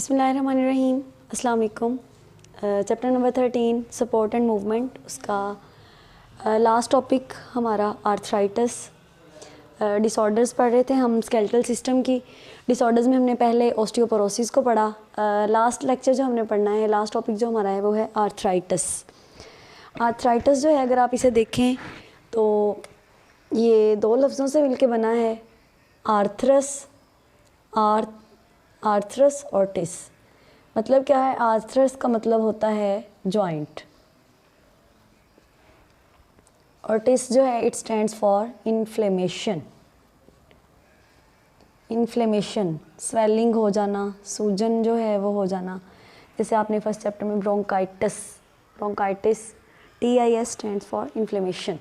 बिस्मिल्लाहिर्रहमानिर्रहीम, अस्सलाम वालेकुम। Chapter number 13 support and movement, उसका लास्ट टॉपिक हमारा आर्थराइटिस डिसऑर्डर्स पढ़ रहे थे हम। स्केलेटल सिस्टम की डिसऑर्डर्स में हमने पहले ऑस्टियोपोरोसिस को पढ़ा। लास्ट लेक्चर जो हमने पढ़ना है, लास्ट टॉपिक जो हमारा है वो है आर्थराइटिस। आर्थराइटिस जो है, अगर आप इसे देखें तो ये दो लफ्ज़ों से मिलके बना है, आर्थरस आर्थरस और टिस। मतलब क्या है? आर्थरस का मतलब होता है जॉइंट, और टिस जो है it stands for inflammation. Inflammation, swelling हो जाना, सूजन जो है वो हो जाना। जैसे आपने फर्स्ट चैप्टर में bronchitis TIS stands for inflammation.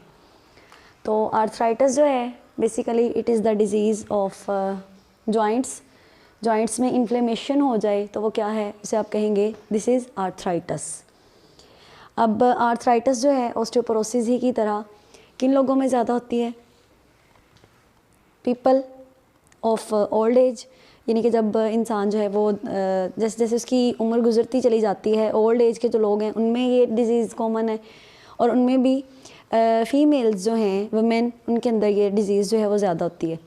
तो आर्थराइटिस जो है basically it is the disease of joints में इन्फ्लेमेशन हो जाए तो वो क्या है, उसे आप कहेंगे दिस इज़ आर्थराइटिस। अब आर्थराइटिस जो है ऑस्टियोपोरोसिस ही की तरह किन लोगों में ज़्यादा होती है? पीपल ऑफ ओल्ड एज, यानी कि जब इंसान जो है वो जैसे जैसे उसकी उम्र गुजरती चली जाती है, ओल्ड एज के जो लोग हैं उनमें ये डिज़ीज़ कॉमन है, और उनमें भी फीमेल्स जो हैं वुमेन, उनके अंदर ये डिज़ीज़ जो है वो ज़्यादा होती है।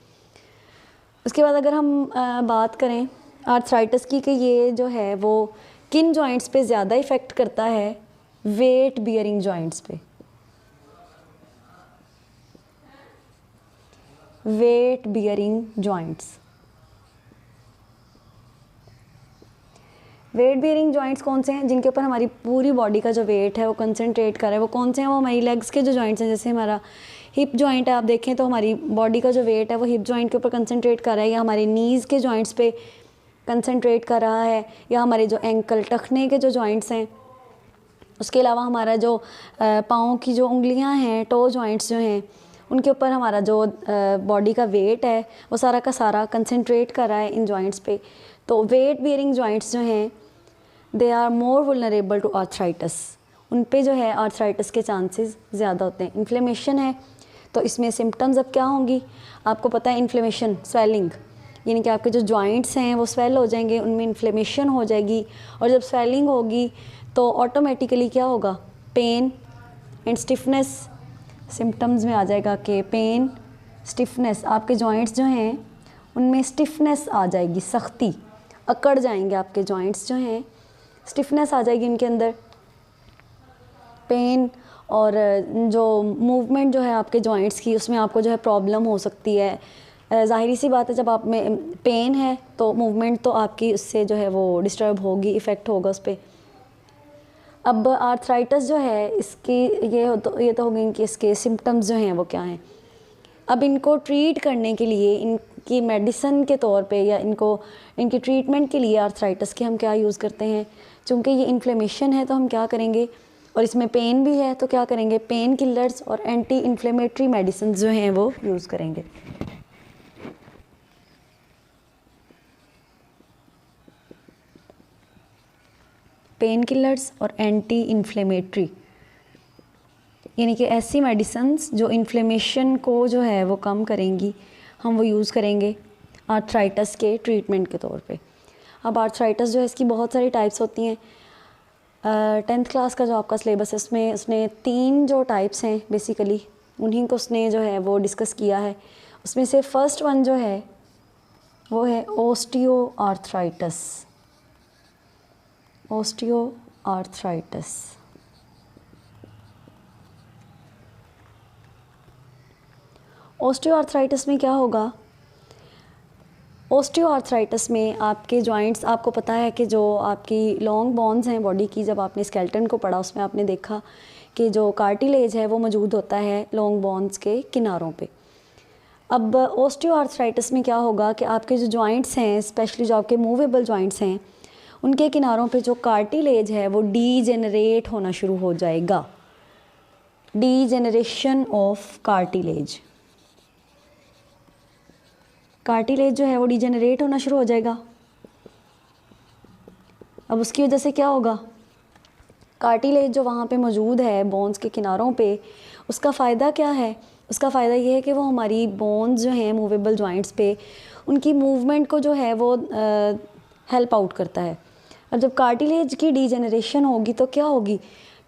उसके बाद अगर हम बात करें आर्थराइटिस की कि ये जो है वो किन जॉइंट्स पे ज़्यादा इफ़ेक्ट करता है? वेट बियरिंग जॉइंट्स पे। Weight bearing joints. Weight bearing joints कौन से हैं? जिनके ऊपर हमारी पूरी बॉडी का जो वेट है वो कंसनट्रेट कर रहा है। वो कौन से हैं? वो हमारी लेग्स के जो जॉइंट्स हैं, जैसे हमारा हिप जॉइंट है, आप देखें तो हमारी बॉडी का जो वेट है वो हिप जॉइंट के ऊपर कंसनट्रेट कर रहा है, या हमारे नीज़ के जॉइंट्स पे कंसनट्रेट कर रहा है, या हमारे जो एंकल टखने के जो जॉइंट्स हैं। उसके अलावा हमारा जो पाँव की जो उंगलियां हैं, टो जॉइंट्स जो हैं, उनके ऊपर हमारा जो बॉडी का वेट है वो सारा का सारा कंसनट्रेट कर रहा है इन जॉइंट्स पे। तो वेट बियरिंग जॉइंट्स जो हैं they are more vulnerable to arthritis. उन पे जो है आर्थराइटिस के चांसेस ज़्यादा होते हैं। इन्फ्लेमेशन है तो इसमें सिम्टम्स अब क्या होंगी? आपको पता है इन्फ्लेमेशन, स्वेलिंग, यानी कि आपके जो जॉइंट्स हैं वो स्वेल हो जाएंगे, उनमें इन्फ्लेमेशन हो जाएगी, और जब स्वेलिंग होगी तो ऑटोमेटिकली क्या होगा? पेन एंड स्टिफनेस सिम्टम्स में आ जाएगा कि पेन, स्टिफनेस, आपके जॉइंट्स जो हैं उनमें स्टिफनेस आ जाएगी, सख्ती, अकड़ जाएंगे आपके जॉइंट्स जो हैं, स्टिफनेस आ जाएगी उनके अंदर। पेन और जो मूवमेंट जो है आपके जॉइंट्स की, उसमें आपको जो है प्रॉब्लम हो सकती है। ज़ाहिरी सी बात है, जब आप में पेन है तो मूवमेंट तो आपकी उससे जो है वो डिस्टर्ब होगी, इफ़ेक्ट होगा उस पर। अब आर्थराइटिस जो है इसकी ये तो हो गई कि इसके सिम्टम्स जो हैं वो क्या हैं। अब इनको ट्रीट करने के लिए, इनकी मेडिसिन के तौर पे, या इनकी ट्रीटमेंट के लिए आर्थराइटिस के हम क्या यूज़ करते हैं? चूँकि ये इन्फ्लेमेशन है तो हम क्या करेंगे, और इसमें पेन भी है तो क्या करेंगे? पेन किलर्स और एंटी इन्फ्लेमेटरी मेडिसिन जो हैं वो यूज़ करेंगे। पेन किलर्स और एंटी इन्फ्लेमेटरी, यानी कि ऐसी मेडिसिन्स जो इन्फ्लेमेशन को जो है वो कम करेंगी, हम वो यूज़ करेंगे आर्थराइटिस के ट्रीटमेंट के तौर पे। अब आर्थराइटिस जो है इसकी बहुत सारी टाइप्स होती हैं। 10th क्लास का जो आपका सिलेबस है उसमें उसने 3 जो टाइप्स हैं बेसिकली उन्हीं को उसने जो है वो डिस्कस किया है। उसमें से फर्स्ट वन जो है वो है ओस्टियोआर्थराइटिस। ओस्टियोआर्थराइटिस ओस्टियोआर्थराइटिस में क्या होगा? ओस्टियोआर्थराइटिस में आपके जॉइंट्स, आपको पता है कि जो आपकी लॉन्ग बोन्स हैं बॉडी की, जब आपने स्केलेटन को पढ़ा उसमें आपने देखा कि जो कार्टिलेज है वो मौजूद होता है लॉन्ग बोन्स के किनारों पे। अब ओस्टियोआर्थराइटिस में क्या होगा कि आपके जो जॉइंट्स हैं, स्पेशली जो आपके मूवेबल जॉइंट्स हैं, उनके किनारों पे जो कार्टिलेज है वो डीजेनरेट होना शुरू हो जाएगा। डीजेनरेशन ऑफ कार्टिलेज जो है वो डीजेनरेट होना शुरू हो जाएगा। अब उसकी वजह से क्या होगा? कार्टिलेज जो वहाँ पे मौजूद है बोन्स के किनारों पे, उसका फ़ायदा क्या है? उसका फ़ायदा ये है कि वो हमारी बोन्स जो हैं मूवेबल जॉइंट्स पे, उनकी मूवमेंट को जो है वो हेल्प आउट करता है। अब जब कार्टिलेज की डीजेनरेशन होगी तो क्या होगी,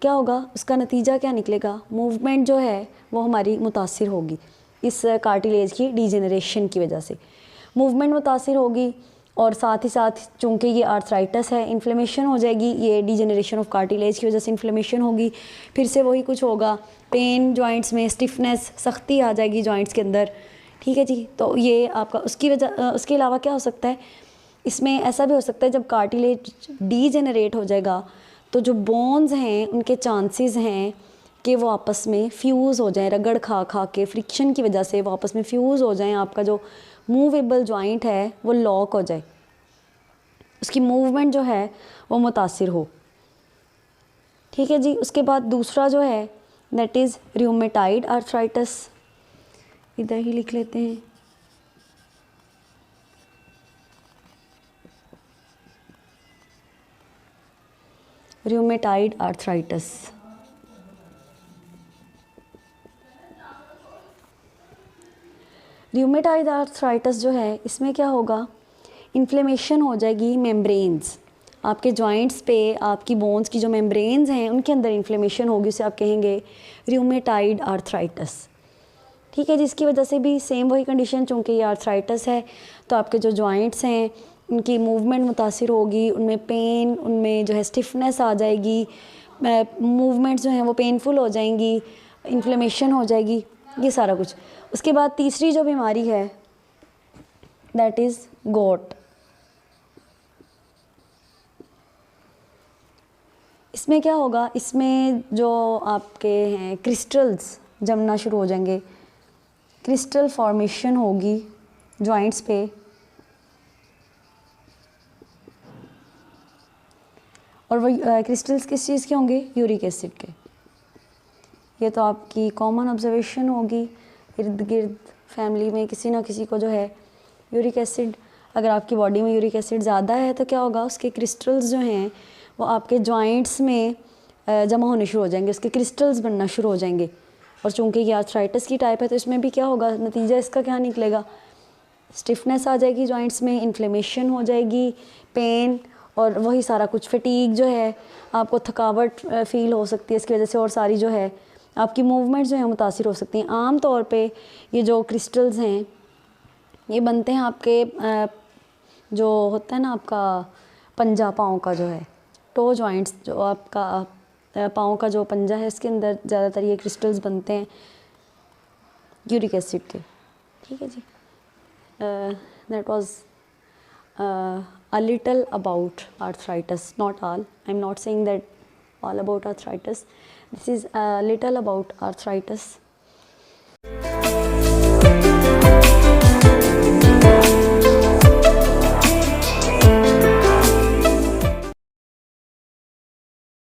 क्या होगा, उसका नतीजा क्या निकलेगा, मूवमेंट जो है वो हमारी मुतासिर होगी इस कार्टिलेज की डीजेनरेशन की वजह से, मूवमेंट मुतासिर होगी। और साथ ही साथ चूँकि ये आर्थराइटिस है, इन्फ्लेमेशन हो जाएगी, ये डीजेनरेशन ऑफ कार्टिलेज की वजह से इन्फ्लेमेशन होगी, फिर से वही कुछ होगा, पेन जॉइंट्स में, स्टिफनेस, सख्ती आ जाएगी जॉइंट्स के अंदर। ठीक है जी, तो ये आपका उसकी वजह, उसके अलावा क्या हो सकता है, इसमें ऐसा भी हो सकता है जब कार्टिलेज डीजेनरेट हो जाएगा तो जो बोन्स हैं उनके चांसेस हैं कि वो आपस में फ्यूज़ हो जाएं, रगड़ खा खा के फ्रिक्शन की वजह से वो आपस में फ्यूज़ हो जाएं, आपका जो मूवेबल जॉइंट है वो लॉक हो जाए, उसकी मूवमेंट जो है वो मुतासिर हो। ठीक है जी, उसके बाद दूसरा जो है दैट इज़ रूमेटाइड आर्थराइटिस, इधर ही लिख लेते हैं। रूमेटाइड आर्थराइटिस, रूमेटाइड आर्थराइटिस जो है इसमें क्या होगा, इन्फ्लेमेशन हो जाएगी मेम्ब्रेन्स, आपके जॉइंट्स पे आपकी बोन्स की जो मेम्ब्रेन्स हैं उनके अंदर इन्फ्लेमेशन होगी, उसे आप कहेंगे रूमेटाइड आर्थराइटिस। ठीक है, जिसकी वजह से भी सेम वही कंडीशन, चूँकि ये आर्थराइटिस है तो आपके जो जॉइंट्स हैं उनकी मूवमेंट मुतासिर होगी, उनमें पेन, उनमें जो है स्टिफनेस आ जाएगी, मूवमेंट्स जो हैं वो पेनफुल हो जाएंगी, इन्फ्लेमेशन हो जाएगी, ये सारा कुछ। उसके बाद तीसरी जो बीमारी है दैट इज़ गोट। इसमें क्या होगा, इसमें जो आपके हैं क्रिस्टल्स जमना शुरू हो जाएंगे, क्रिस्टल फॉर्मेशन होगी जॉइंट्स पे, और वो क्रिस्टल्स किस चीज़ के होंगे, यूरिक एसिड के। ये तो आपकी कॉमन ऑब्जर्वेशन होगी, इर्द गिर्द फैमिली में किसी ना किसी को जो है यूरिक एसिड, अगर आपकी बॉडी में यूरिक एसिड ज़्यादा है तो क्या होगा, उसके क्रिस्टल्स जो हैं वो आपके जॉइंट्स में जमा होने शुरू हो जाएंगे, उसके क्रिस्टल्स बनना शुरू हो जाएंगे। और चूँकि ये आर्थराइटिस की टाइप है तो इसमें भी क्या होगा, नतीजा इसका क्या निकलेगा, स्टिफनेस आ जाएगी जॉइंट्स में, इन्फ्लेमेशन हो जाएगी, पेन, और वही सारा कुछ, फटीग जो है, आपको थकावट फील हो सकती है इसकी वजह से, और सारी जो है आपकी मूवमेंट जो है मुतासिर हो सकती हैं। आम तौर पे ये जो क्रिस्टल्स हैं ये बनते हैं आपके जो होता है ना आपका पंजा, पाँव का जो है टो जॉइंट्स, जो आपका पाँव का जो पंजा है इसके अंदर ज़्यादातर ये क्रिस्टल्स बनते हैं यूरिक एसिड के। ठीक है जी, that was a little about arthritis, not all, I'm not saying that all about arthritis, this is a little about arthritis.